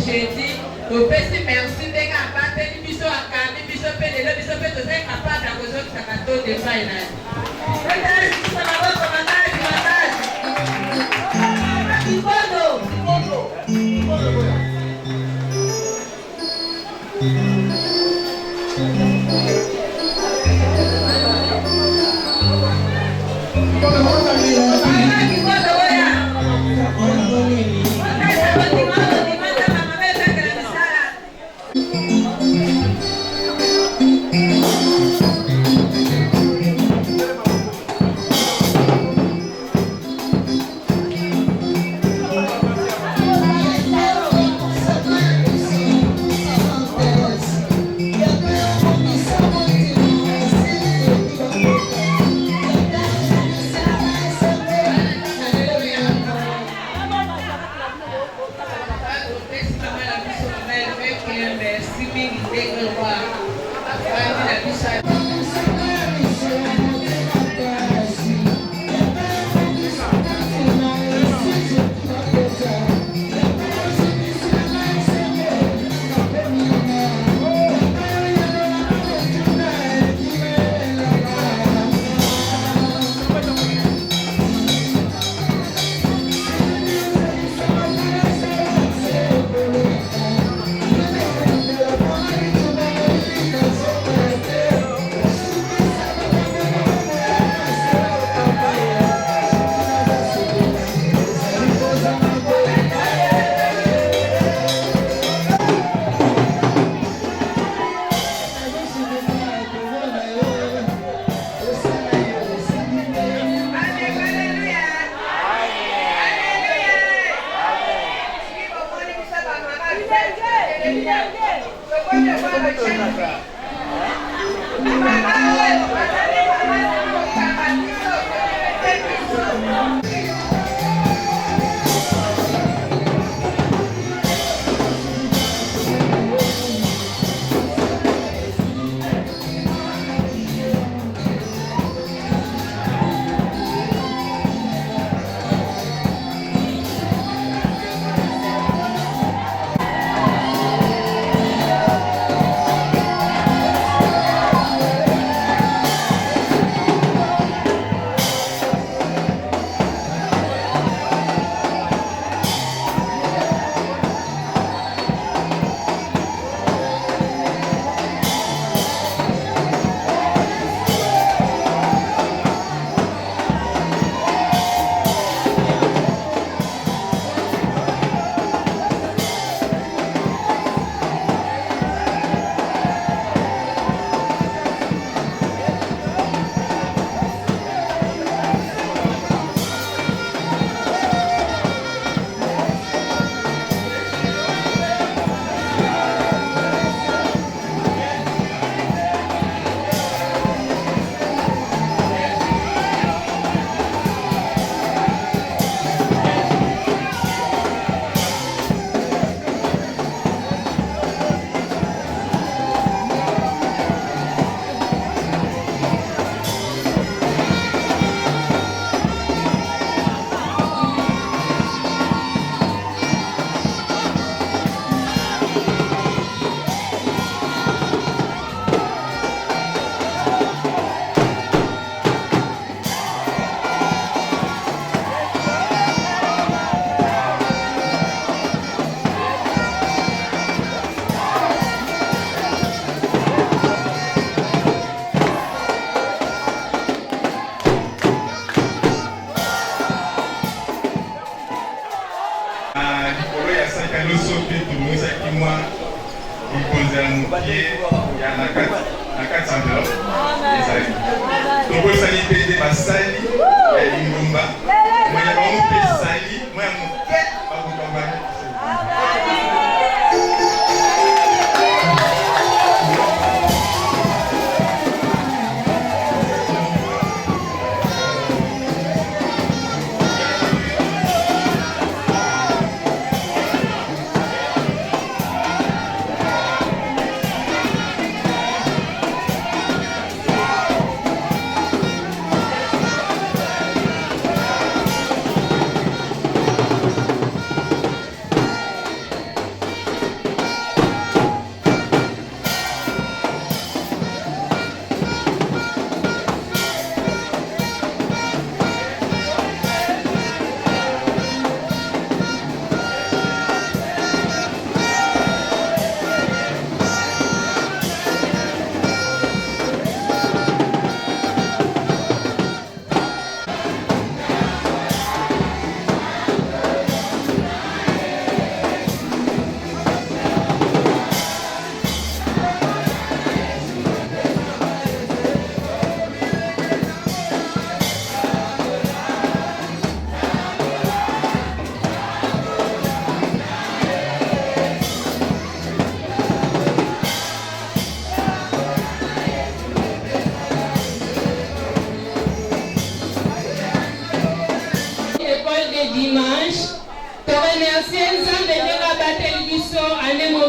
jeudi. Topesi merci ndenge abateli biso akambi biso mpe lelo biso mpe tozali capable ya kozokisaka to depai na ye.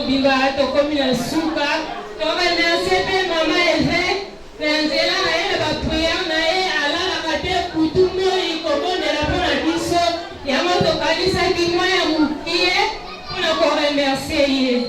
mobimba tokomi na suka toremercie mpe mama eve na nzela na ye na bapriere na ye alalaka te kutu moi kobondela mpo na biso yango tokanisaki mwa ya mokie mpona koremercie ye.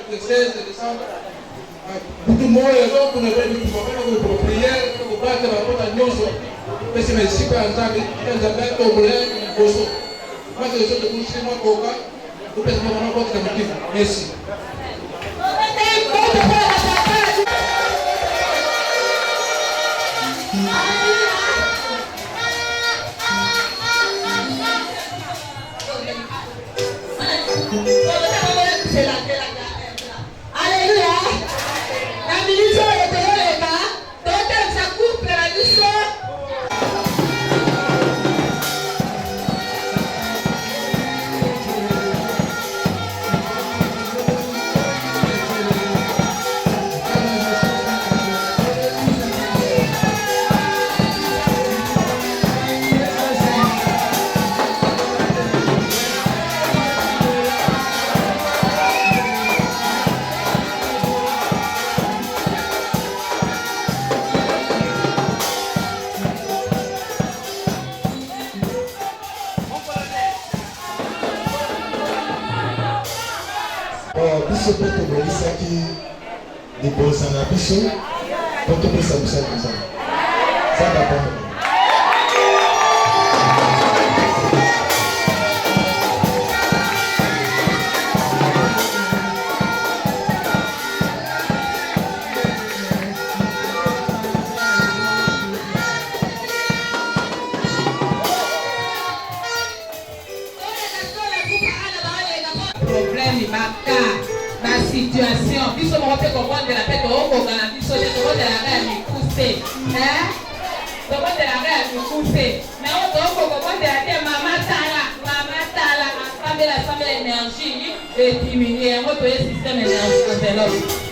Le 16 décembre, beaucoup moins les gens pour ne pas pour prière, pour battre la porte à Nyoso. Mais c'est mes super ensemble, ils avaient un problème, ils bossent. Moi, c'est le seul de boucher, moi, Koka, vous pouvez vraiment porter la motive. Merci. biso mpe tobolisaki libosa na biso mpo topesa biso koza zamba bongo. Situation, biso mo pe comprendre de la tête au Kogana, biso de la reine mi poussé, hein? De la reine mi poussé. Mais on doit comprendre de la tête maman tala, ensemble l'énergie et diminuer votre système énergétique.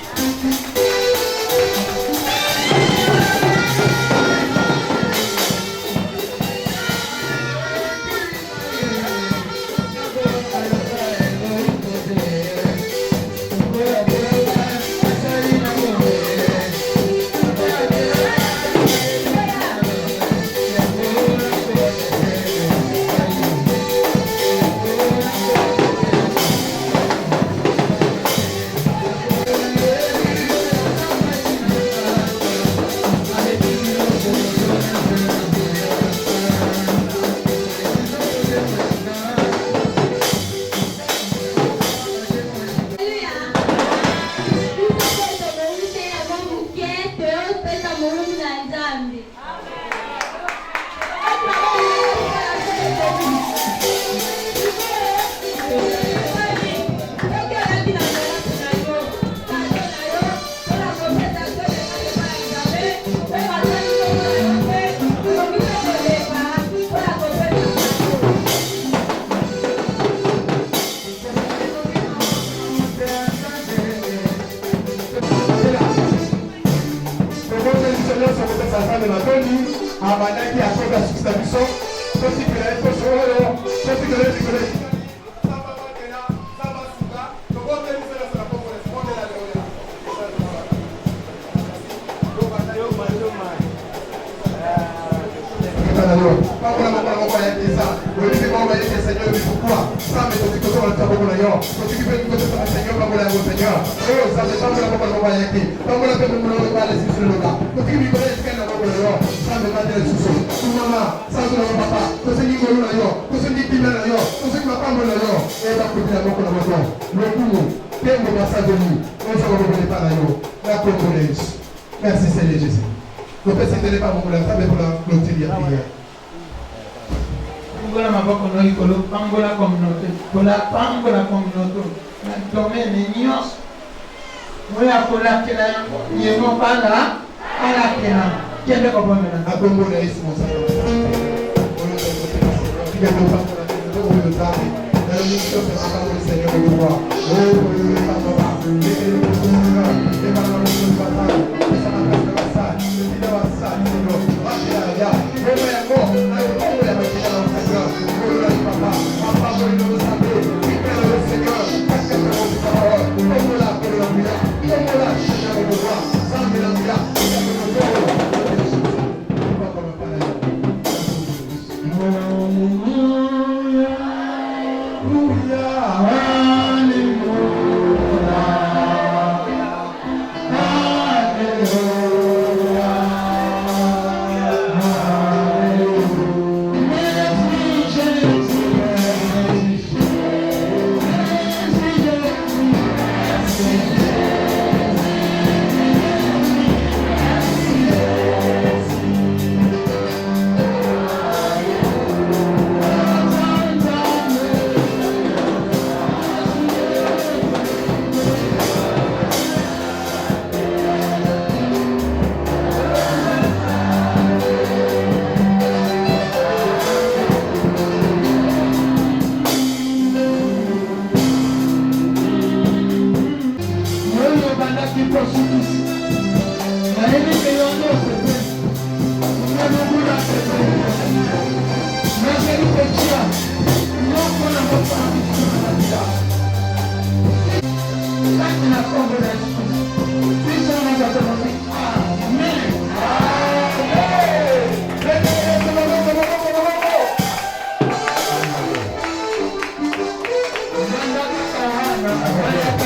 Nzambe Matoni, Amanaki akoka sukisa biso, sosi kele poso oyo, sosi kele likolo. Merci Seigneur Jésus. Le Père s'était pas pour la table pour la clôture de la prière. Pangola maboko no ikolo, pangola communauté, kola pangola communauté. Na domaine nyos. Moya kola kena yango, yemo pala, ala kena. Kende ko bomena. Abongo na Yesu monsana. Kiga no pa kola kena no yo tabe. Na yo nso pe papa mo Seigneur ko wa. Oh, yo pa papa. Eke no ko na. E ba na mo papa. Esa na ka ka sa. Ni da wa sa ni no. Ba ya ya. Mo ya ko. Na yo ko ya ba kena na Seigneur. Papa, papa, vous le savez, libère le Seigneur, parce que nous avons parole, comme la Colombia, comme la Chine de Bois, sans Mélandia, Amen.